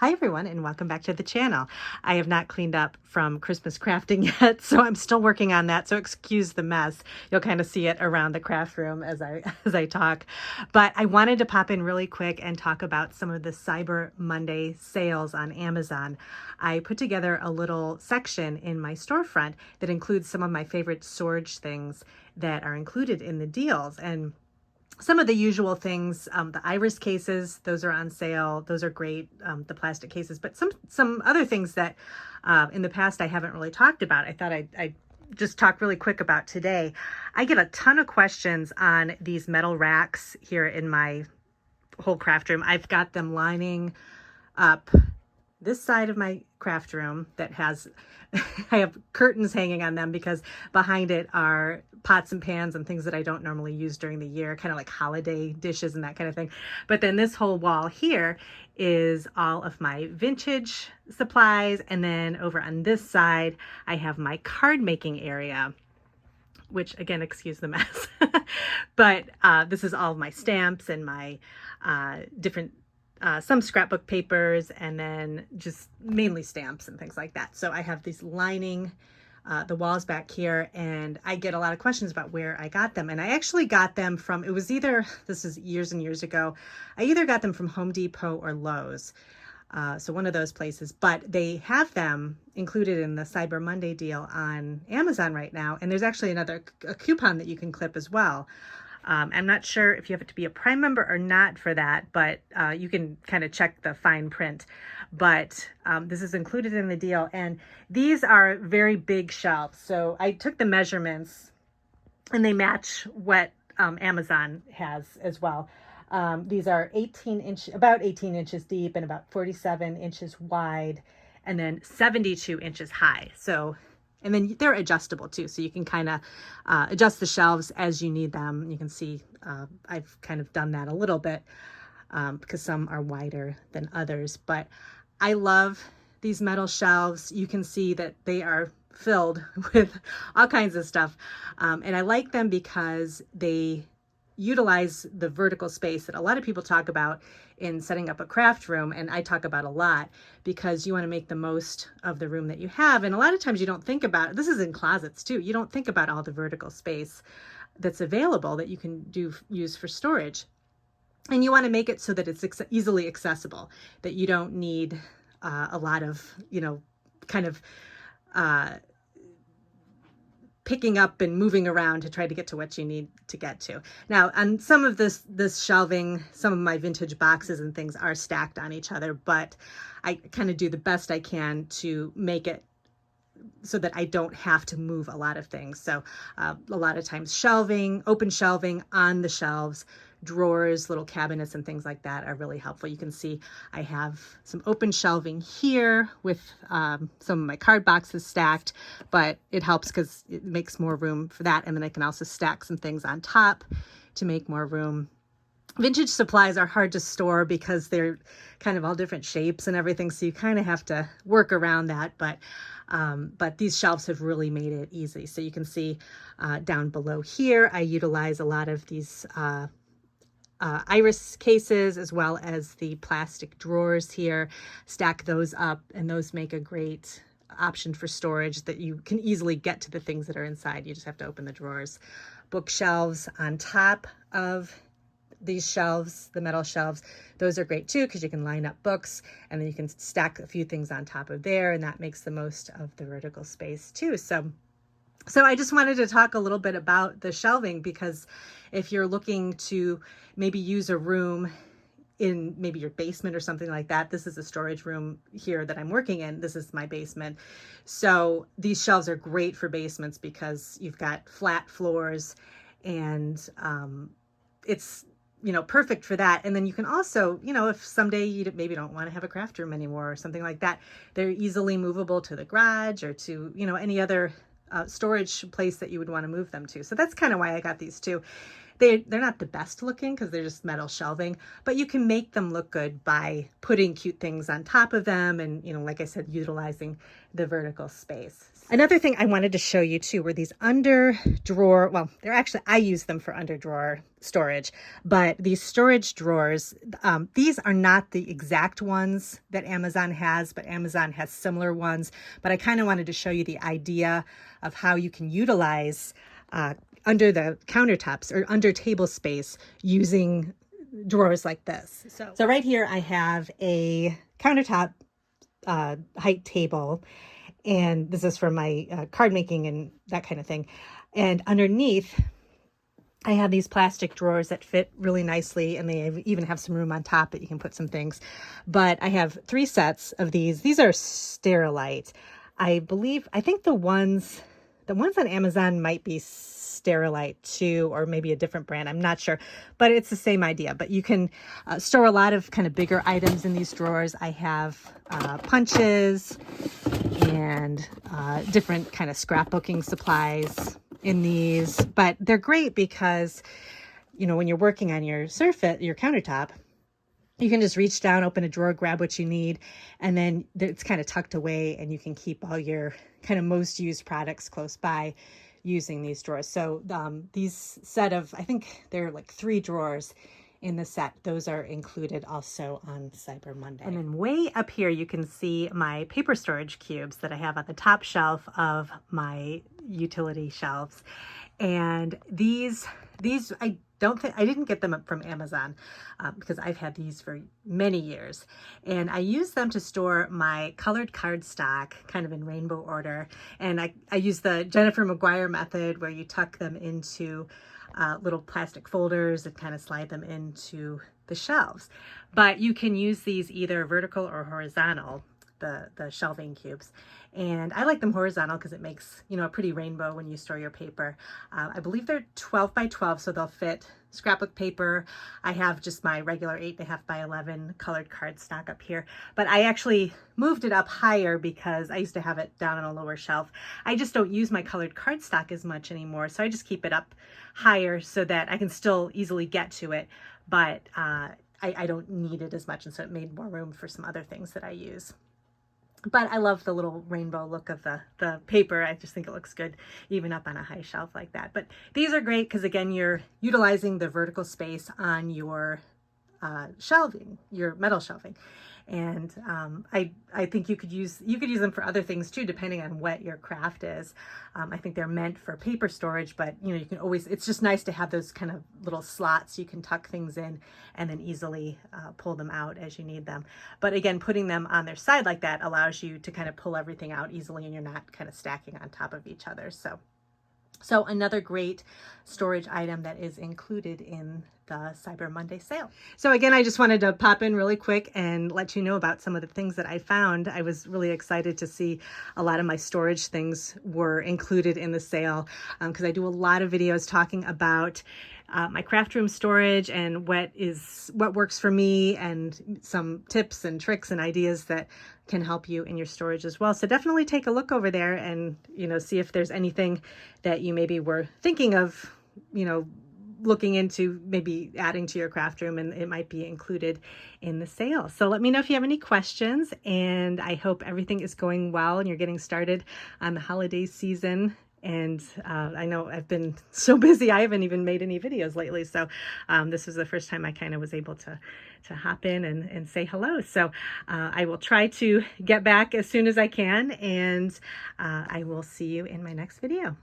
Hi everyone, and welcome back to the channel. I have not cleaned up from Christmas crafting yet, so I'm still working on that, so excuse the mess. You'll kind of see it around the craft room as I talk. But I wanted to pop in really quick and talk about some of the Cyber Monday sales on Amazon. I put together a little section in my storefront that includes some of my favorite storage things that are included in the deals. And some of the usual things, the iris cases, those are on sale. Those are great, the plastic cases. But some other things that in the past I haven't really talked about, I thought I'd just talk really quick about today. I get a ton of questions on these metal racks here in my whole craft room. I've got them lining up this side of my craft room that has, I have curtains hanging on them because behind it are pots and pans and things that I don't normally use during the year, kind of like holiday dishes and that kind of thing. But then this whole wall here is all of my vintage supplies. And then over on this side, I have my card making area, which again, excuse the mess, but this is all of my stamps and my different some scrapbook papers, and then just mainly stamps and things like that. So I have these lining the walls back here, and I get a lot of questions about where I got them. And I actually got them from, it was either, this is years and years ago, I either got them from Home Depot or Lowe's. So one of those places, but they have them included in the Cyber Monday deal on Amazon right now. And there's actually a coupon that you can clip as well. I'm not sure if you have to be a Prime member or not for that, but you can kind of check the fine print. But this is included in the deal, and these are very big shelves. So I took the measurements, and they match what Amazon has as well. These are about 18 inches deep and about 47 inches wide, and then 72 inches high. So. And then they're adjustable too. So you can kind of adjust the shelves as you need them. You can see I've kind of done that a little bit because some are wider than others. But I love these metal shelves. You can see that they are filled with all kinds of stuff. And I like them because they utilize the vertical space that a lot of people talk about in setting up a craft room, and I talk about a lot, because you want to make the most of the room that you have. And a lot of times you don't think about, this is in closets too, you don't think about all the vertical space that's available that you can use for storage. And you want to make it so that it's easily accessible, that you don't need a lot of, kind of picking up and moving around to try to get to what you need to get to. Now, on some of this shelving, some of my vintage boxes and things are stacked on each other, but I kind of do the best I can to make it so that I don't have to move a lot of things. So a lot of times open shelving on the shelves, drawers, little cabinets and things like that are really helpful. You can see I have some open shelving here with some of my card boxes stacked, but it helps because it makes more room for that. And then I can also stack some things on top to make more room. Vintage supplies are hard to store because they're kind of all different shapes and everything, so you kind of have to work around that. But these shelves have really made it easy. So you can see down below here, I utilize a lot of these iris cases, as well as the plastic drawers here. Stack those up, and those make a great option for storage, that you can easily get to the things that are inside. You just have to open the drawers. Bookshelves on top of these shelves, the metal shelves, those are great too, because you can line up books and then you can stack a few things on top of there, and that makes the most of the vertical space too. So I just wanted to talk a little bit about the shelving, because if you're looking to maybe use a room in maybe your basement or something like that, this is a storage room here that I'm working in. This is my basement. So these shelves are great for basements because you've got flat floors, and it's perfect for that. And then you can also, if someday you maybe don't want to have a craft room anymore or something like that, they're easily movable to the garage or to, any other storage place that you would want to move them to. So that's kind of why I got these too. they're not the best looking because they're just metal shelving, but you can make them look good by putting cute things on top of them and, you know, like I said, utilizing the vertical space. Another thing I wanted to show you too were these under drawer, well, they're actually, I use them for under drawer storage, but these storage drawers, these are not the exact ones that Amazon has, but Amazon has similar ones. But I kind of wanted to show you the idea of how you can utilize under the countertops or under table space using drawers like this. So right here I have a countertop height table, and this is for my card making and that kind of thing. And underneath I have these plastic drawers that fit really nicely, and they even have some room on top that you can put some things. But I have 3 sets of these. These are Sterilite. I think the ones on Amazon might be Sterilite too, or maybe a different brand. I'm not sure, but it's the same idea. But you can store a lot of kind of bigger items in these drawers. I have punches and different kind of scrapbooking supplies in these, but they're great because, you know, when you're working on your countertop, you can just reach down, open a drawer, grab what you need, and then it's kind of tucked away, and you can keep all your kind of most used products close by using these drawers. So these set of, I think there are like 3 drawers in the set. Those are included also on Cyber Monday. And then way up here, you can see my paper storage cubes that I have on the top shelf of my utility shelves. And these I didn't get them from Amazon because I've had these for many years. And I use them to store my colored cardstock kind of in rainbow order. And I use the Jennifer McGuire method where you tuck them into little plastic folders and kind of slide them into the shelves. But you can use these either vertical or horizontal, the shelving cubes. And I like them horizontal because it makes, you know, a pretty rainbow when you store your paper. I believe they're 12 by 12, so they'll fit scrapbook paper. I have just my regular 8.5 by 11 colored cardstock up here, but I actually moved it up higher because I used to have it down on a lower shelf. I just don't use my colored cardstock as much anymore, so I just keep it up higher so that I can still easily get to it, but I don't need it as much, and so it made more room for some other things that I use. But I love the little rainbow look of the paper. I just think it looks good even up on a high shelf like that. But these are great because, again, you're utilizing the vertical space on your shelving, your metal shelving. And I think you could use them for other things too, depending on what your craft is. I think they're meant for paper storage, but you know, you can always, it's just nice to have those kind of little slots you can tuck things in and then easily pull them out as you need them. But again, putting them on their side like that allows you to kind of pull everything out easily, and you're not kind of stacking on top of each other. So another great storage item that is included in the Cyber Monday sale. So again, I just wanted to pop in really quick and let you know about some of the things that I found. I was really excited to see a lot of my storage things were included in the sale because I do a lot of videos talking about my craft room storage and what works for me, and some tips and tricks and ideas that can help you in your storage as well. So definitely take a look over there and, you know, see if there's anything that you maybe were thinking of, you know, looking into maybe adding to your craft room, and it might be included in the sale. So let me know if you have any questions, and I hope everything is going well and you're getting started on the holiday season. And I know I've been so busy, I haven't even made any videos lately. So this was the first time I kind of was able to hop in and say hello. So I will try to get back as soon as I can, and I will see you in my next video.